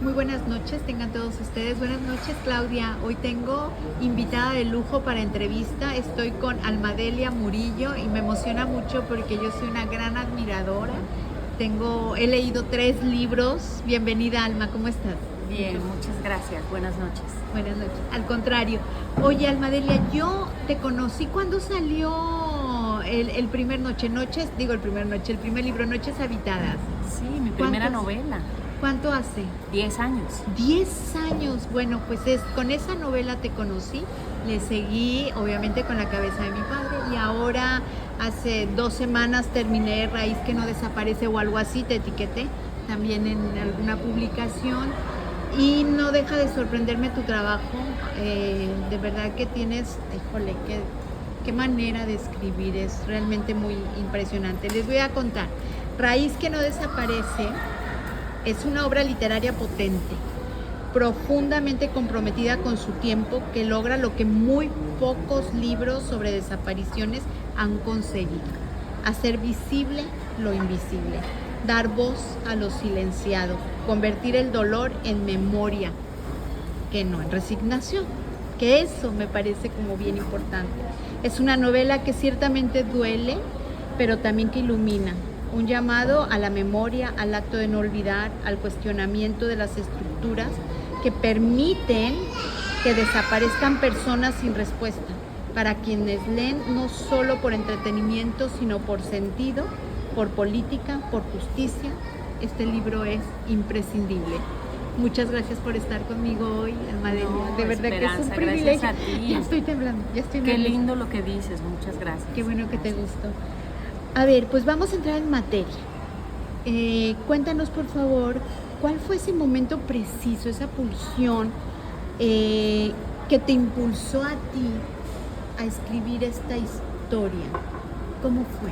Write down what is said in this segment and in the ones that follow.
Muy buenas noches, tengan todos ustedes. Buenas noches, Claudia. Hoy tengo invitada de lujo para entrevista. Estoy con Almadelia Murillo y me emociona mucho porque yo soy una gran admiradora. He leído 3 libros. Bienvenida, Alma, ¿cómo estás? Bien, muchas gracias. Buenas noches. Buenas noches. Al contrario. Oye, Almadelia, yo te conocí cuando salió el primer libro, Noches Habitadas. Sí, mi primera novela. ¿Cuánto hace? 10 años. 10 años. Bueno, pues con esa novela te conocí, le seguí obviamente con La cabeza de mi padre y ahora hace 2 semanas terminé Raíz que no desaparece o algo así, te etiqueté también en alguna publicación y no deja de sorprenderme tu trabajo. De verdad que tienes, híjole, qué manera de escribir, es realmente muy impresionante. Les voy a contar. Raíz que no desaparece es una obra literaria potente, profundamente comprometida con su tiempo, que logra lo que muy pocos libros sobre desapariciones han conseguido: hacer visible lo invisible, dar voz a lo silenciado, convertir el dolor en memoria, que no en resignación, que eso me parece como bien importante. Es una novela que ciertamente duele, pero también que ilumina. Un llamado a la memoria, al acto de no olvidar, al cuestionamiento de las estructuras que permiten que desaparezcan personas sin respuesta. Para quienes leen no solo por entretenimiento, sino por sentido, por política, por justicia, este libro es imprescindible. Muchas gracias por estar conmigo hoy, Almadelia. No, de verdad Esperanza, que es un privilegio. gracias a ti. Ya estoy temblando, Qué lindo lo que dices, muchas gracias. Qué bueno que te gustó. A ver, pues vamos a entrar en materia. Cuéntanos, por favor, ¿cuál fue ese momento preciso, esa pulsión que te impulsó a ti a escribir esta historia? ¿Cómo fue?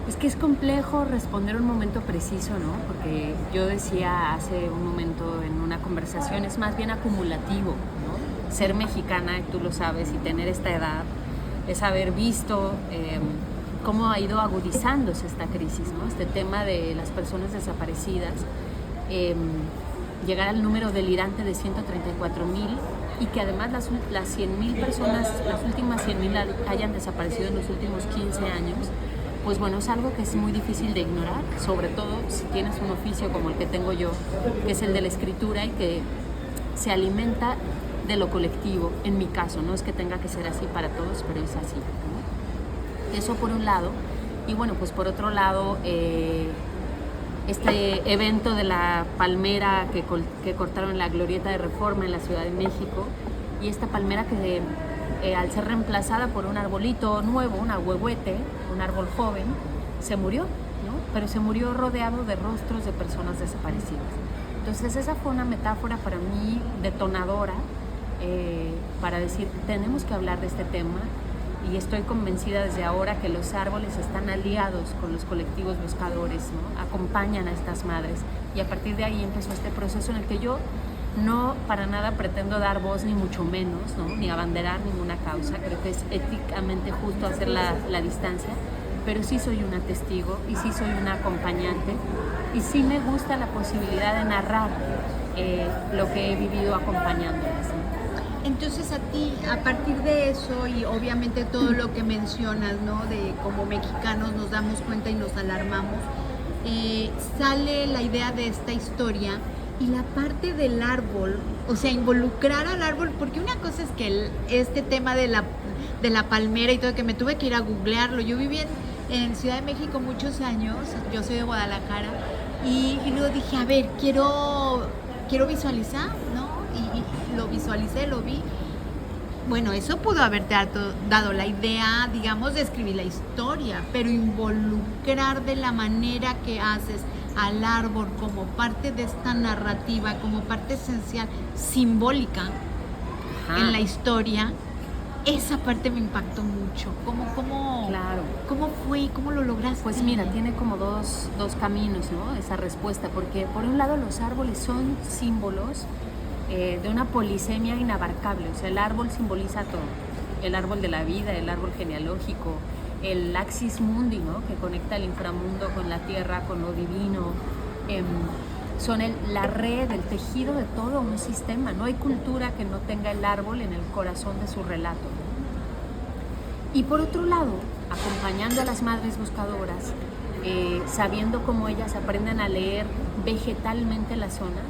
Es que es complejo responder un momento preciso, ¿no? Porque yo decía hace un momento en una conversación, es más bien acumulativo, ¿no? Ser mexicana, tú lo sabes, y tener esta edad, es haber visto cómo ha ido agudizándose esta crisis, ¿no? Este tema de las personas desaparecidas, llegar al número delirante de 134,000 y que además las 100,000 personas, las últimas 100,000 hayan desaparecido en los últimos 15 años, pues bueno, es algo que es muy difícil de ignorar, sobre todo si tienes un oficio como el que tengo yo, que es el de la escritura y que se alimenta de lo colectivo, en mi caso, no es que tenga que ser así para todos, pero es así, ¿no? Eso por un lado, y bueno, pues por otro lado, este evento de la palmera que cortaron en la Glorieta de Reforma en la Ciudad de México, y esta palmera que al ser reemplazada por un arbolito nuevo, un ahuehuete, un árbol joven, se murió, ¿no? Pero se murió rodeado de rostros de personas desaparecidas. Entonces esa fue una metáfora para mí detonadora, para decir, tenemos que hablar de este tema. Y estoy convencida desde ahora que los árboles están aliados con los colectivos buscadores, ¿no? Acompañan a estas madres. Y a partir de ahí empezó este proceso en el que yo no para nada pretendo dar voz, ni mucho menos, ¿no? Ni abanderar ninguna causa. Creo que es éticamente justo hacer la distancia, pero sí soy una testigo y sí soy una acompañante. Y sí me gusta la posibilidad de narrar lo que he vivido acompañándolas, ¿no? Entonces a ti, a partir de eso y obviamente todo lo que mencionas, ¿no? De como mexicanos nos damos cuenta y nos alarmamos, sale la idea de esta historia y la parte del árbol, o sea, involucrar al árbol, porque una cosa es que este tema de la palmera y todo, que me tuve que ir a googlearlo. Yo viví en Ciudad de México muchos años, yo soy de Guadalajara, y luego dije, a ver, quiero visualizar, ¿no? Y lo visualicé, lo vi. Bueno, eso pudo haberte dado la idea, digamos, de escribir la historia, pero involucrar de la manera que haces al árbol como parte de esta narrativa, como parte esencial, simbólica en la historia, esa parte me impactó mucho. Claro. ¿Cómo fue? ¿Cómo lo lograste? Pues mira, tiene como dos caminos, ¿no? Esa respuesta, porque por un lado los árboles son símbolos de una polisemia inabarcable, o sea, el árbol simboliza todo, el árbol de la vida, el árbol genealógico, el axis mundi, ¿no? Que conecta el inframundo con la tierra, con lo divino, son la red, el tejido de todo un sistema. No hay cultura que no tenga el árbol en el corazón de su relato, ¿no? Y por otro lado, acompañando a las madres buscadoras, sabiendo cómo ellas aprenden a leer vegetalmente las zonas,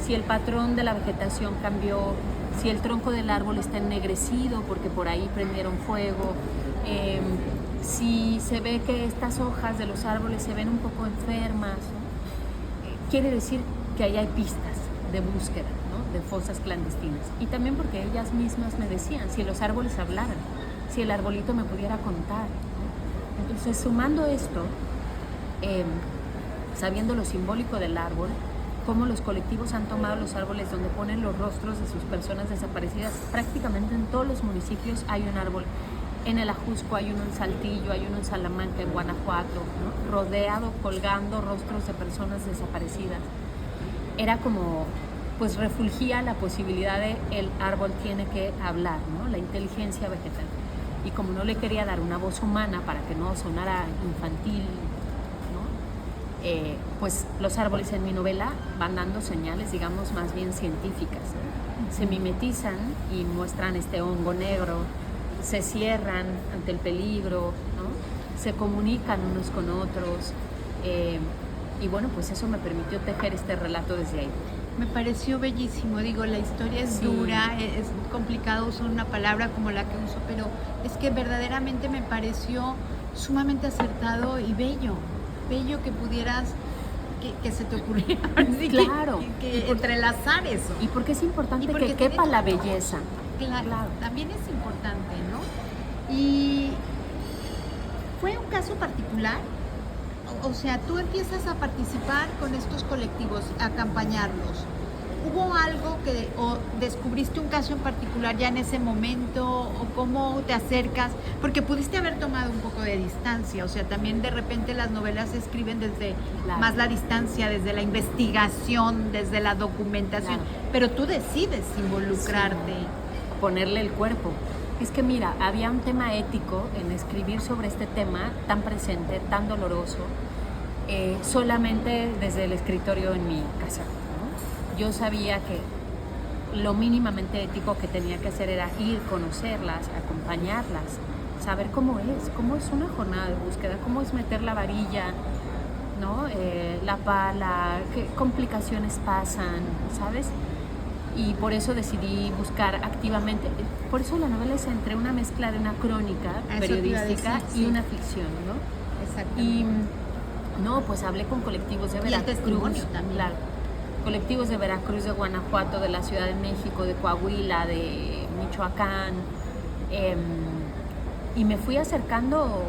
si el patrón de la vegetación cambió, si el tronco del árbol está ennegrecido porque por ahí prendieron fuego, si se ve que estas hojas de los árboles se ven un poco enfermas, ¿no? Quiere decir que ahí hay pistas de búsqueda, ¿no? De fosas clandestinas. Y también porque ellas mismas me decían, si los árboles hablaran, si el arbolito me pudiera contar, ¿no? Entonces, sumando esto, sabiendo lo simbólico del árbol, cómo los colectivos han tomado los árboles donde ponen los rostros de sus personas desaparecidas. Prácticamente en todos los municipios hay un árbol. En el Ajusco hay uno, en Saltillo hay uno, en Salamanca, en Guanajuato, ¿no? Rodeado, colgando rostros de personas desaparecidas. Era como, pues refulgía la posibilidad de el árbol tiene que hablar, ¿no? La inteligencia vegetal. Y como no le quería dar una voz humana para que no sonara infantil, pues los árboles en mi novela van dando señales, digamos, más bien científicas, ¿no? Se mimetizan y muestran este hongo negro, se cierran ante el peligro, ¿no? Se comunican unos con otros, y bueno, pues eso me permitió tejer este relato desde ahí. Me pareció bellísimo, digo, la historia es dura, es complicado usar una palabra como la que uso, pero es que verdaderamente me pareció sumamente acertado y bello que pudieras, que se te ocurriera. Así claro. Que entrelazar eso. Y porque es importante que quepa la belleza. Claro, también es importante, ¿no? Y fue un caso particular. O sea, tú empiezas a participar con estos colectivos, a acompañarlos. ¿Hubo algo o descubriste un caso en particular ya en ese momento, o cómo te acercas? Porque pudiste haber tomado un poco de distancia, o sea, también de repente las novelas se escriben desde más la distancia, desde la investigación, desde la documentación, pero tú decides involucrarte. Ponerle el cuerpo. Es que mira, había un tema ético en escribir sobre este tema tan presente, tan doloroso, solamente desde el escritorio en mi casa. Yo sabía que lo mínimamente ético que tenía que hacer era ir, conocerlas, acompañarlas, saber cómo es una jornada de búsqueda, cómo es meter la varilla, ¿no? La pala, qué complicaciones pasan, ¿sabes? Y por eso decidí buscar activamente, por eso la novela es entre una mezcla de una crónica periodística y una ficción, ¿no? Exactamente. Y no, pues hablé con colectivos de Veracruz, y el testimonio también. Claro, colectivos de Veracruz, de Guanajuato, de la Ciudad de México, de Coahuila, de Michoacán, y me fui acercando,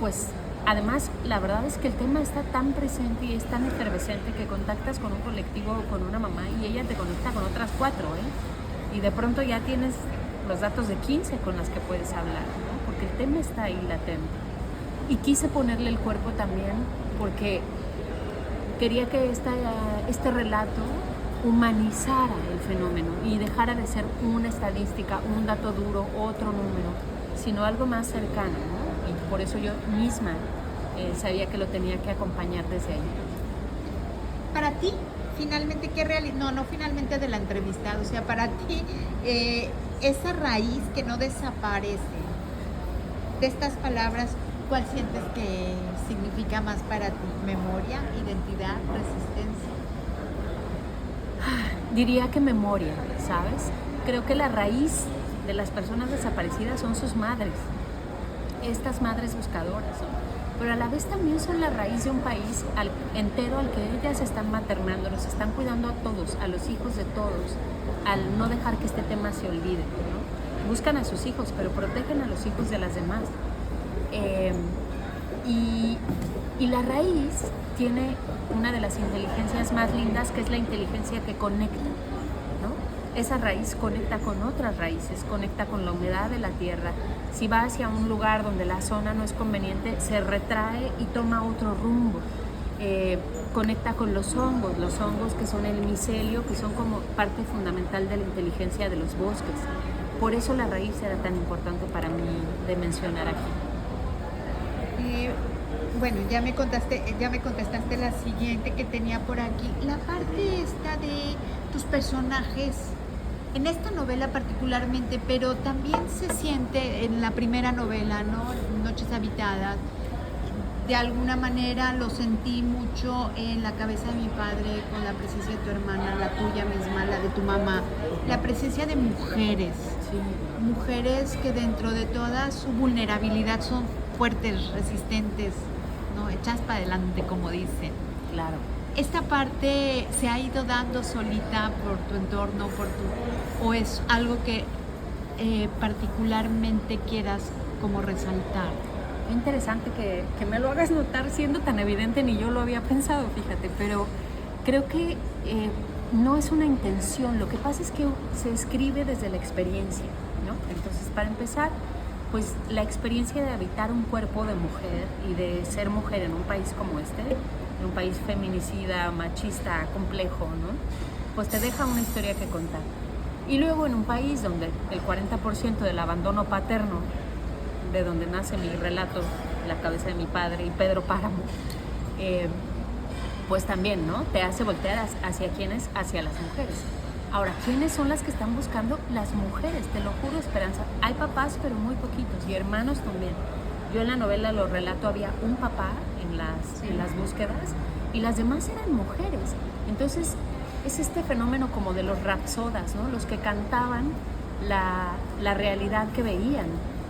pues además la verdad es que el tema está tan presente y es tan efervescente que contactas con un colectivo o con una mamá y ella te conecta con otras 4, y de pronto ya tienes los datos de 15 con las que puedes hablar, ¿no? Porque el tema está ahí latente. Y quise ponerle el cuerpo también porque quería que este relato humanizara el fenómeno y dejara de ser una estadística, un dato duro, otro número, sino algo más cercano, ¿no? Y por eso yo misma sabía que lo tenía que acompañar desde ahí. Para ti, finalmente, no finalmente de la entrevista, o sea, para ti, esa raíz que no desaparece de estas palabras, ¿cuál sientes que significa más para ti? ¿Memoria, identidad, resistencia? Diría que memoria, ¿sabes? Creo que la raíz de las personas desaparecidas son sus madres, estas madres buscadoras, ¿no? Pero a la vez también son la raíz de un país entero al que ellas están maternando, los están cuidando a todos, a los hijos de todos, al no dejar que este tema se olvide, ¿no? Buscan a sus hijos, pero protegen a los hijos de las demás. Y la raíz tiene una de las inteligencias más lindas, que es la inteligencia que conecta, ¿no? Esa raíz conecta con otras raíces, conecta con la humedad de la tierra. Si va hacia un lugar donde la zona no es conveniente, se retrae y toma otro rumbo. Conecta con los hongos que son el micelio, que son como parte fundamental de la inteligencia de los bosques. Por eso la raíz era tan importante para mí de mencionar aquí. bueno, ya me contestaste la siguiente que tenía por aquí. La parte esta de tus personajes, en esta novela particularmente, pero también se siente en la primera novela, ¿no? Noches Habitadas. De alguna manera lo sentí mucho en La cabeza de mi padre, con la presencia de tu hermana, la tuya misma, la de tu mamá. La presencia de mujeres. Sí. Mujeres que dentro de toda su vulnerabilidad son fuertes, resistentes, ¿no? Echas para adelante, como dicen. Claro. ¿Esta parte se ha ido dando solita por tu entorno, o es algo que particularmente quieras como resaltar? Qué interesante que me lo hagas notar siendo tan evidente, ni yo lo había pensado, fíjate, pero creo que no es una intención, lo que pasa es que se escribe desde la experiencia, ¿no? Entonces, para empezar, pues la experiencia de habitar un cuerpo de mujer y de ser mujer en un país como este, en un país feminicida, machista, complejo, ¿no? Pues te deja una historia que contar. Y luego en un país donde el 40% del abandono paterno, de donde nace mi relato, La cabeza de mi padre y Pedro Páramo, pues también, ¿no? Te hace voltear hacia quiénes, hacia las mujeres. Ahora, ¿quiénes son las que están buscando? Las mujeres, te lo juro, Esperanza. Hay papás, pero muy poquitos, y hermanos también. Yo en la novela lo relato, había un papá en las búsquedas, y las demás eran mujeres. Entonces, es este fenómeno como de los rapsodas, ¿no? Los que cantaban la realidad que veían.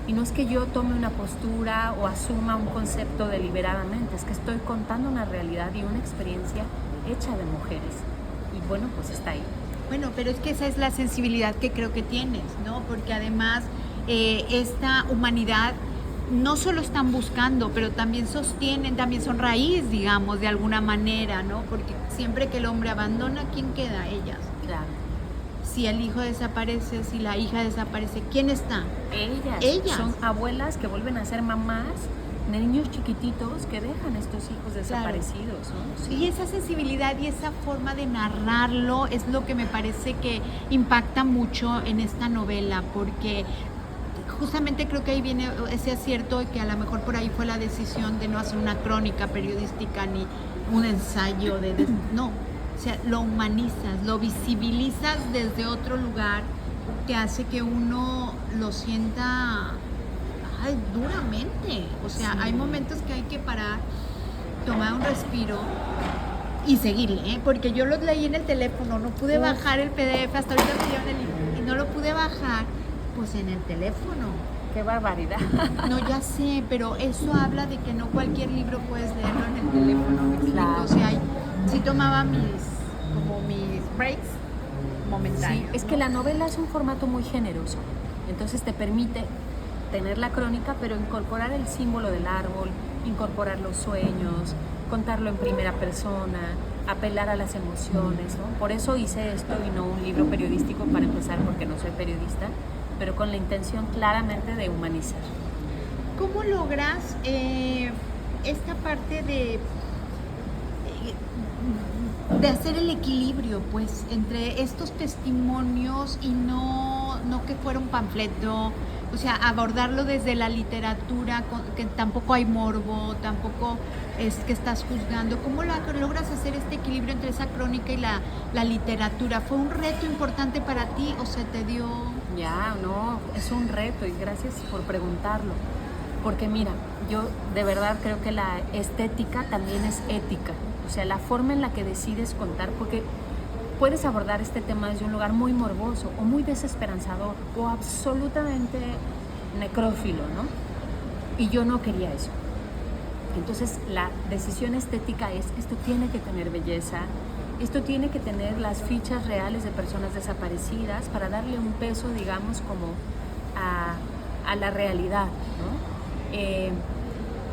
Y no es que yo tome una postura o asuma un concepto deliberadamente, es que estoy contando una realidad y una experiencia hecha de mujeres. Y bueno, pues está ahí. Bueno, pero es que esa es la sensibilidad que creo que tienes, ¿no? Porque además esta humanidad no solo están buscando, pero también sostienen, también son raíz, digamos, de alguna manera, ¿no? Porque siempre que el hombre abandona, ¿quién queda? Ellas. Claro. Si el hijo desaparece, si la hija desaparece, ¿quién está? Ellas. Son abuelas que vuelven a ser mamás de niños chiquititos que dejan estos hijos desaparecidos, ¿no? Sí. Y esa sensibilidad y esa forma de narrarlo es lo que me parece que impacta mucho en esta novela, porque justamente creo que ahí viene ese acierto, que a lo mejor por ahí fue la decisión de no hacer una crónica periodística ni un ensayo no. O sea, lo humanizas, lo visibilizas desde otro lugar, que hace que uno lo sienta duramente. O sea, sí. Hay momentos que hay que parar, tomar un respiro y seguirle, porque yo los leí en el teléfono, no pude bajar el PDF, hasta ahorita me dieron el libro y no lo pude bajar, pues en el teléfono. ¡Qué barbaridad! No, ya sé, pero eso habla de que no cualquier libro puedes leerlo en el teléfono, ¿me explico? Claro. O sea, sí tomaba mis breaks momentáneos. Sí, es que la novela es un formato muy generoso, entonces te permite tener la crónica, pero incorporar el símbolo del árbol, incorporar los sueños, contarlo en primera persona, apelar a las emociones, ¿no? Por eso hice esto y no un libro periodístico, para empezar, porque no soy periodista, pero con la intención claramente de humanizar. ¿Cómo logras esta parte de hacer el equilibrio, pues, entre estos testimonios y no que fuera un panfleto? O sea, abordarlo desde la literatura, que tampoco hay morbo, tampoco es que estás juzgando. ¿Cómo logras hacer este equilibrio entre esa crónica y la literatura? ¿Fue un reto importante para ti o se te dio? Ya, no, es un reto, y gracias por preguntarlo. Porque mira, yo de verdad creo que la estética también es ética. O sea, la forma en la que decides contar, porque puedes abordar este tema desde un lugar muy morboso o muy desesperanzador o absolutamente necrófilo, ¿no? Y yo no quería eso. Entonces, la decisión estética es, esto tiene que tener belleza, esto tiene que tener las fichas reales de personas desaparecidas para darle un peso, digamos, como a la realidad, ¿no?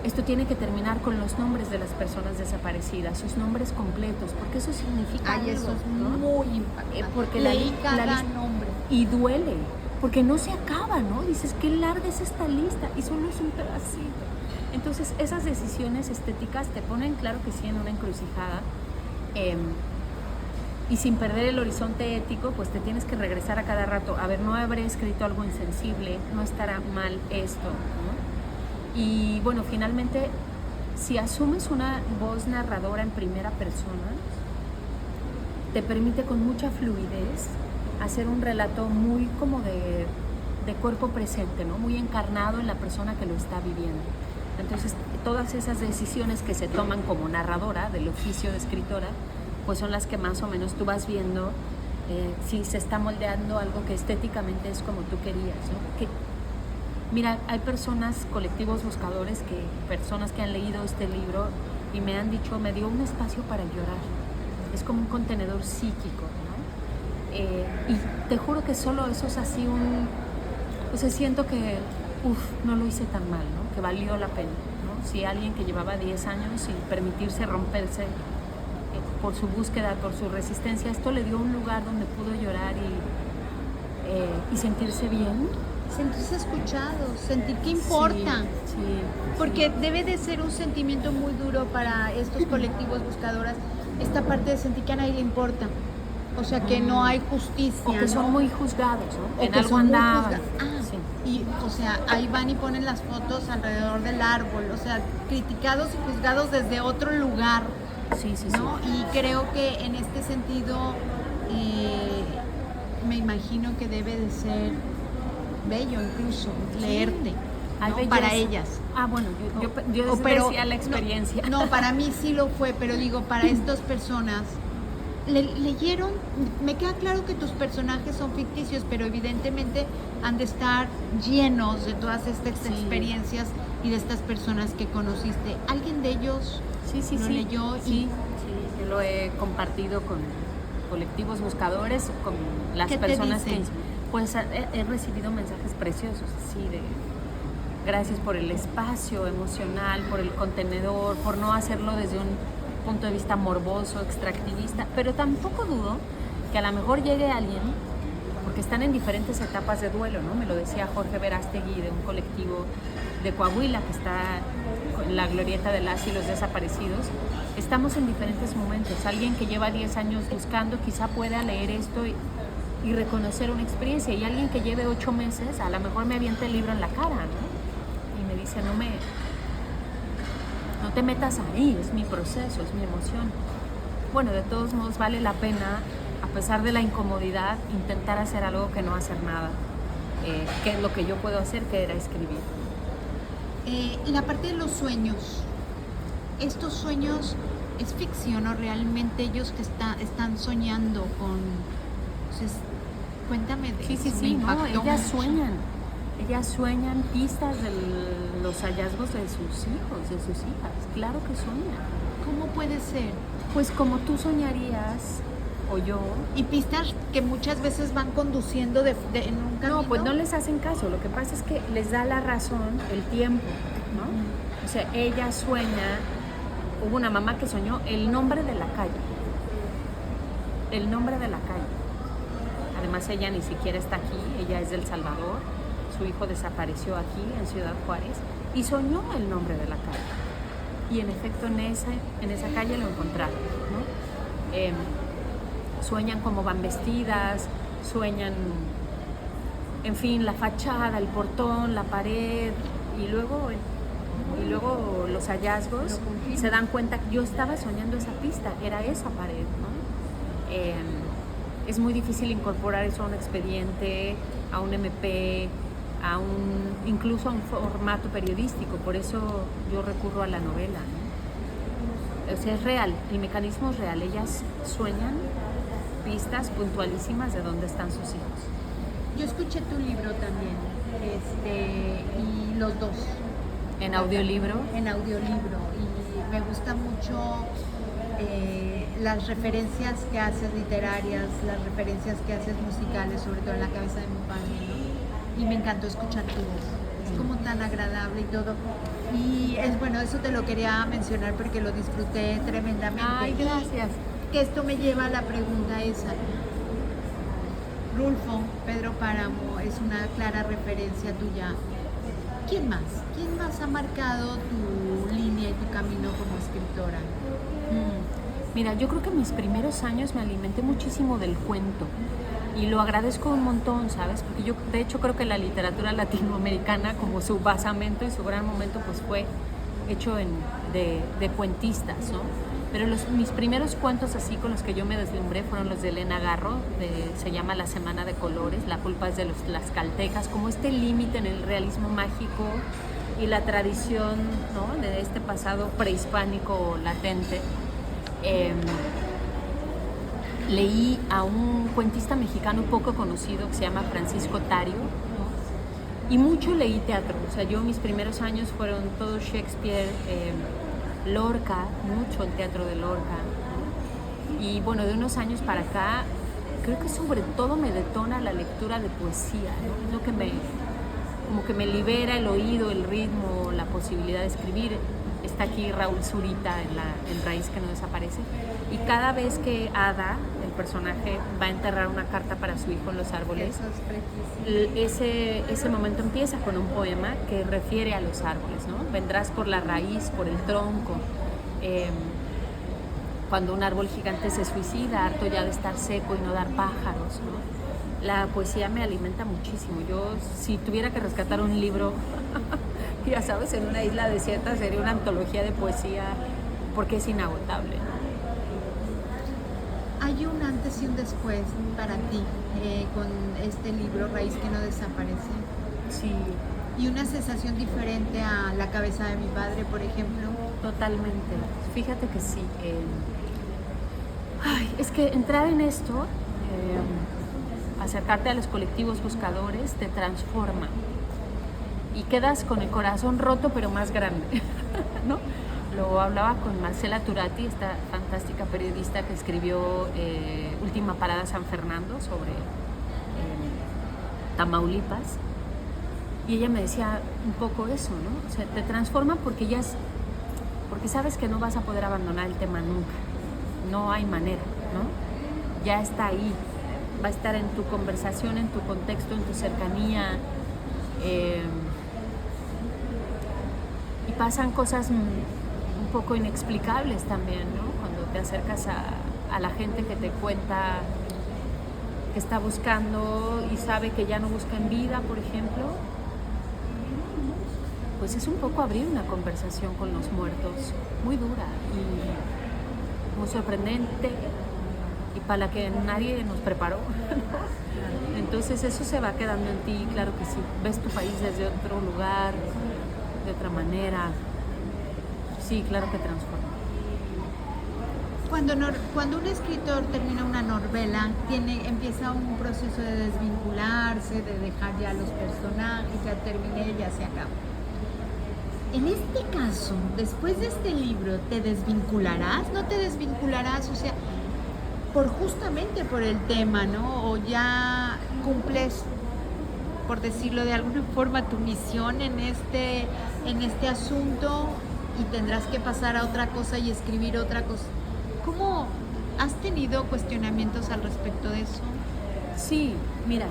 Esto tiene que terminar con los nombres de las personas desaparecidas, sus nombres completos, porque eso significa algo, eso es, ¿no? Muy impactante. Porque leí cada nombre. Y duele, porque no se acaba, ¿no? Dices, qué larga es esta lista, y solo es un pedacito. Entonces, esas decisiones estéticas te ponen, claro que sí, en una encrucijada, y sin perder el horizonte ético, pues te tienes que regresar a cada rato. A ver, no habré escrito algo insensible, no estará mal esto, ¿no? Y bueno, finalmente si asumes una voz narradora en primera persona, te permite con mucha fluidez hacer un relato muy como de cuerpo presente, ¿no? Muy encarnado en la persona que lo está viviendo. Entonces, todas esas decisiones que se toman como narradora del oficio de escritora, pues son las que más o menos tú vas viendo si se está moldeando algo que estéticamente es como tú querías, ¿no? Mira, hay personas, colectivos buscadores, personas que han leído este libro y me han dicho, me dio un espacio para llorar. Es como un contenedor psíquico, ¿no? Y te juro que solo eso es así siento que, no lo hice tan mal, ¿no? Que valió la pena, ¿no? Si alguien que llevaba 10 años sin permitirse romperse por su búsqueda, por su resistencia, esto le dio un lugar donde pudo llorar y sentirse bien. Sentirse escuchado, sentir que importa. Porque debe de ser un sentimiento muy duro para estos colectivos buscadoras, esta parte de sentir que a nadie le importa. O sea, que no hay justicia. O que son ¿no? muy juzgados, ¿no? O en que algo son muy andaban. Y, o sea, ahí van y ponen las fotos alrededor del árbol. O sea, criticados y juzgados desde otro lugar. ¿no? Y creo que en este sentido, me imagino que debe de ser bello incluso leerte, ¿no? Para ellas. Bueno, yo decía la experiencia. No, para mí sí lo fue, pero digo, para estas personas, leyeron, me queda claro que tus personajes son ficticios, pero evidentemente han de estar llenos de todas estas experiencias y de estas personas que conociste. ¿Alguien de ellos lo leyó? Sí, yo lo he compartido con colectivos buscadores, con las personas que... Pues he recibido mensajes preciosos, así de gracias por el espacio emocional, por el contenedor, por no hacerlo desde un punto de vista morboso, extractivista, pero tampoco dudo que a lo mejor llegue alguien, porque están en diferentes etapas de duelo, ¿no? Me lo decía Jorge Verástegui de un colectivo de Coahuila que está en la glorieta de las y los desaparecidos. Estamos en diferentes momentos. Alguien que lleva 10 años buscando quizá pueda leer esto y reconocer una experiencia, y alguien que lleve 8 meses a lo mejor me avienta el libro en la cara, ¿no? Y me dice, no te metas ahí, es mi proceso, es mi emoción. Bueno, de todos modos vale la pena, a pesar de la incomodidad, intentar hacer algo que no hacer nada, que es lo que yo puedo hacer, que era escribir. La parte de los sueños, estos sueños, ¿es ficción o realmente ellos que están soñando con...? Entonces, cuéntame de eso. Sí, no, ellas sueñan pistas de los hallazgos de sus hijos, de sus hijas, claro que sueñan. ¿Cómo puede ser? Pues como tú soñarías, o yo. Y pistas que muchas veces van conduciendo en un camino. No, pues no les hacen caso, lo que pasa es que les da la razón el tiempo, ¿no? O sea, ella sueña, hubo una mamá que soñó el nombre de la calle. El nombre de la calle. Además, ella ni siquiera está aquí, ella es del Salvador, su hijo desapareció aquí en Ciudad Juárez y soñó el nombre de la calle. Y en efecto en esa calle lo encontraron, ¿no? Sueñan cómo van vestidas, sueñan, en fin, la fachada, el portón, la pared, y luego los hallazgos se dan cuenta que yo estaba soñando esa pista, era esa pared, ¿no? Es muy difícil incorporar eso a un expediente, a un MP, incluso a un formato periodístico, por eso yo recurro a la novela, ¿no? O sea, es real, el mecanismo es real, ellas sueñan pistas puntualísimas de dónde están sus hijos. Yo escuché tu libro también, y los dos. ¿En audiolibro? En audiolibro, y me gusta mucho las referencias que haces literarias, las referencias que haces musicales, sobre todo en La cabeza de mi padre, ¿no? Y me encantó escuchar tu voz, es como tan agradable y todo. Y es bueno, eso te lo quería mencionar porque lo disfruté tremendamente. Ay, gracias. Y que esto me lleva a la pregunta esa. Rulfo, Pedro Páramo, es una clara referencia tuya. ¿Quién más? ¿Quién más ha marcado tu línea y tu camino como escritora? Mira, yo creo que en mis primeros años me alimenté muchísimo del cuento y lo agradezco un montón, ¿sabes? Porque yo de hecho creo que la literatura latinoamericana como su basamento y su gran momento pues fue hecho de cuentistas, ¿no? Pero mis primeros cuentos así con los que yo me deslumbré fueron los de Elena Garro, se llama La Semana de Colores, La culpa es de los tlaxcaltecas, como este límite en el realismo mágico y la tradición, ¿no?, de este pasado prehispánico latente. Leí a un cuentista mexicano poco conocido que se llama Francisco Tario, ¿no? Y mucho leí teatro, o sea, yo mis primeros años fueron todo Shakespeare, Lorca, mucho el teatro de Lorca, ¿no? Y bueno, de unos años para acá, creo que sobre todo me detona la lectura de poesía, ¿no? Es lo que como que me libera el oído, el ritmo, la posibilidad de escribir. Está aquí Raúl Zurita en Raíz que no desaparece. Y cada vez que Ada, el personaje, va a enterrar una carta para su hijo en los árboles, ese momento empieza con un poema que refiere a los árboles, ¿no? Vendrás por la raíz, por el tronco. Cuando un árbol gigante se suicida, harto ya de estar seco y no dar pájaros, ¿no? La poesía me alimenta muchísimo. Yo, si tuviera que rescatar un libro, ya sabes, en una isla desierta, sería una antología de poesía, porque es inagotable, ¿no? Hay un antes y un después para ti con este libro, Raíz que no desaparece. Sí. Y una sensación diferente a La cabeza de mi padre, por ejemplo. Totalmente. Fíjate que sí. Es que entrar en esto, acercarte a los colectivos buscadores, te transforma. Y quedas con el corazón roto, pero más grande, ¿no? Lo hablaba con Marcela Turati, esta fantástica periodista que escribió Última Parada San Fernando sobre Tamaulipas. Y ella me decía un poco eso, ¿no? O sea, te transforma porque porque sabes que no vas a poder abandonar el tema nunca. No hay manera, ¿no? Ya está ahí. Va a estar en tu conversación, en tu contexto, en tu cercanía. Y pasan cosas un poco inexplicables también, ¿no? Cuando te acercas a la gente que te cuenta que está buscando y sabe que ya no busca en vida, por ejemplo, pues es un poco abrir una conversación con los muertos, muy dura y muy sorprendente y para la que nadie nos preparó, ¿no? Entonces eso se va quedando en ti, claro que sí. Ves tu país desde otro lugar, de otra manera. Sí, claro que transforma. Cuando un escritor termina una novela, empieza un proceso de desvincularse, de dejar ya los personajes, ya terminé, ya se acabó. En este caso, después de este libro, ¿te desvincularás? ¿No te desvincularás? O sea, justamente por el tema, ¿no? O ya cumples, por decirlo de alguna forma, tu misión en este asunto y tendrás que pasar a otra cosa y escribir otra cosa. ¿Cómo has tenido cuestionamientos al respecto de eso? Sí, mira,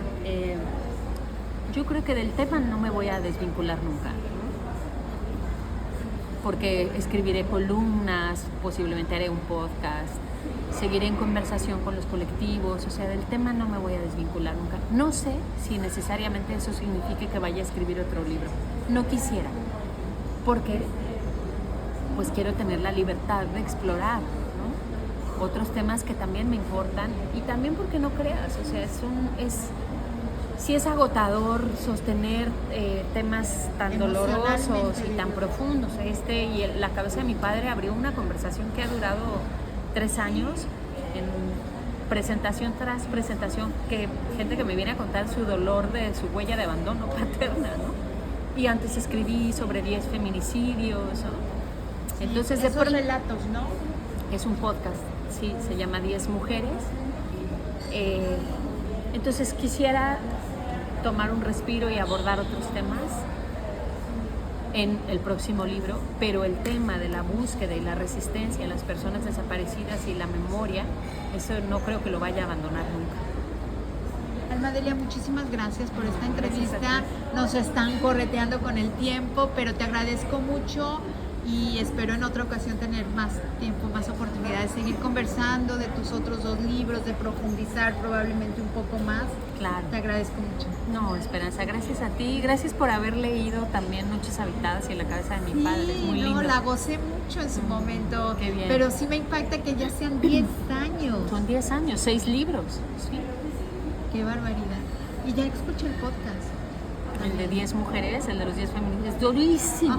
yo creo que del tema no me voy a desvincular nunca, ¿no? Porque escribiré columnas, posiblemente haré un podcast, seguiré en conversación con los colectivos, o sea, del tema no me voy a desvincular nunca. No sé si necesariamente eso signifique que vaya a escribir otro libro. No quisiera, porque pues quiero tener la libertad de explorar, ¿no?, otros temas que también me importan, y también porque no creas, o sea, sí es agotador sostener temas tan dolorosos y tan profundos. La cabeza de mi padre abrió una conversación que ha durado 3 años, en presentación tras presentación, gente que me viene a contar su dolor de su huella de abandono paterna, ¿no? Y antes escribí sobre 10 feminicidios, ¿no? Sí, entonces, esos relatos, ¿no? Es un podcast, sí, se llama 10 mujeres. Entonces quisiera tomar un respiro y abordar otros temas en el próximo libro, pero el tema de la búsqueda y la resistencia en las personas desaparecidas y la memoria, eso no creo que lo vaya a abandonar nunca. Alma Delia, muchísimas gracias por esta entrevista. Nos están correteando con el tiempo, pero te agradezco mucho y espero en otra ocasión tener más tiempo, más oportunidad de seguir conversando de tus otros 2 libros. capítulos de profundizar probablemente un poco más. Claro. Te agradezco mucho. No, Esperanza, gracias a ti. Gracias por haber leído también Noches Habitadas y En la cabeza de mi padre. Es muy lindo. La gocé mucho en su momento. Qué bien. Pero sí me impacta que ya sean 10 años. Son 10 años, 6 libros. Sí. Qué barbaridad. Y ya escuché el podcast. El de 10 mujeres, el de los 10 feministas. Es durísimo.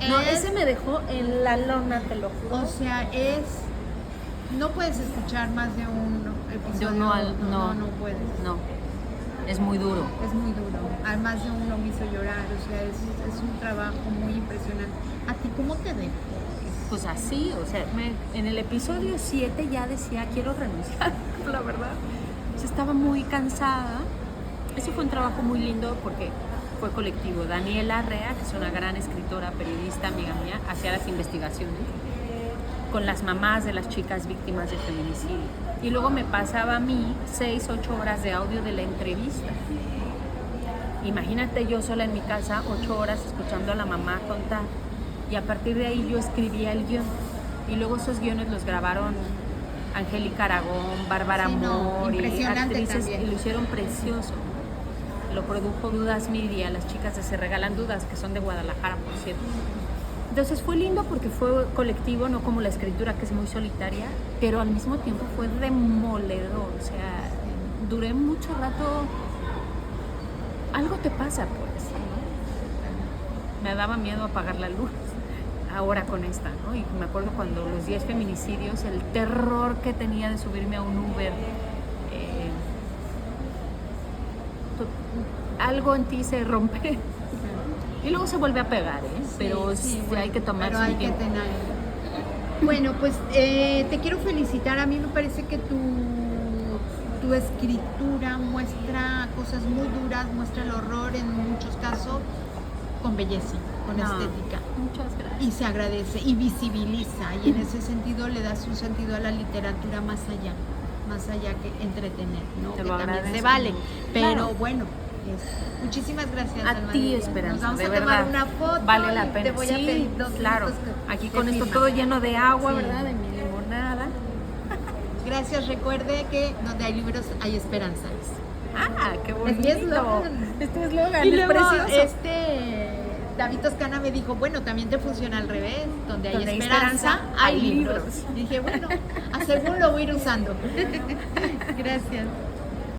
No, ese me dejó en la lona, te lo juro. O sea, no puedes escuchar más de un episodio. No puedes. No, es muy duro. Es muy duro. Además de uno me hizo llorar. O sea, es un trabajo muy impresionante. ¿A ti cómo te dejó? Pues así, o sea, en el episodio 7 ya decía, quiero renunciar, la verdad. O sea, estaba muy cansada. Ese fue un trabajo muy lindo porque fue colectivo. Daniela Arrea, que es una gran escritora, periodista, amiga mía, hacía las investigaciones con las mamás de las chicas víctimas de feminicidio. Y luego me pasaba a mí 6, 8 horas de audio de la entrevista. Imagínate yo sola en mi casa, 8 horas escuchando a la mamá contar. Y a partir de ahí yo escribía el guión. Y luego esos guiones los grabaron Angélica Aragón, Bárbara Mori, actrices, también. y lo hicieron precioso. Lo produjo Dudas Media, las chicas de Se Regalan Dudas, que son de Guadalajara, por cierto. Entonces fue lindo porque fue colectivo, no como la escritura, que es muy solitaria, pero al mismo tiempo fue demoledor. O sea, duré mucho rato. Algo te pasa, pues, ¿no? Me daba miedo apagar la luz. Ahora con esta, ¿no? Y me acuerdo cuando los 10 feminicidios, el terror que tenía de subirme a un Uber. Algo en ti se rompe y luego se vuelve a pegar, ¿eh? Pero sí, hay que tomar su tiempo. Bueno, pues te quiero felicitar. A mí me parece que tu escritura muestra cosas muy duras, muestra el horror en muchos casos con belleza, con estética. Muchas gracias. Y se agradece y visibiliza, y en ese sentido le das un sentido a la literatura más allá que entretener, ¿no? Te que lo también agradezco. se vale, pero Claro. bueno. Muchísimas gracias. A Alma ti, Lidia. Esperanza, Nos vamos de a verdad. tomar una foto. Vale la y pena. Te voy a Sí, pedir 2 claro. minutos Aquí de con esto firma. todo lleno de agua, Sí. ¿verdad? De mi limonada. Gracias. Recuerde que donde hay libros hay esperanza. Ah, qué bonito. Es mi eslogan. Es tu eslogan, Y es luego precioso. David Toscana me dijo, bueno, también te funciona al revés. Donde hay Donde hay esperanza, esperanza, hay hay libros. libros. Dije, bueno, a según lo voy a ir usando. Gracias.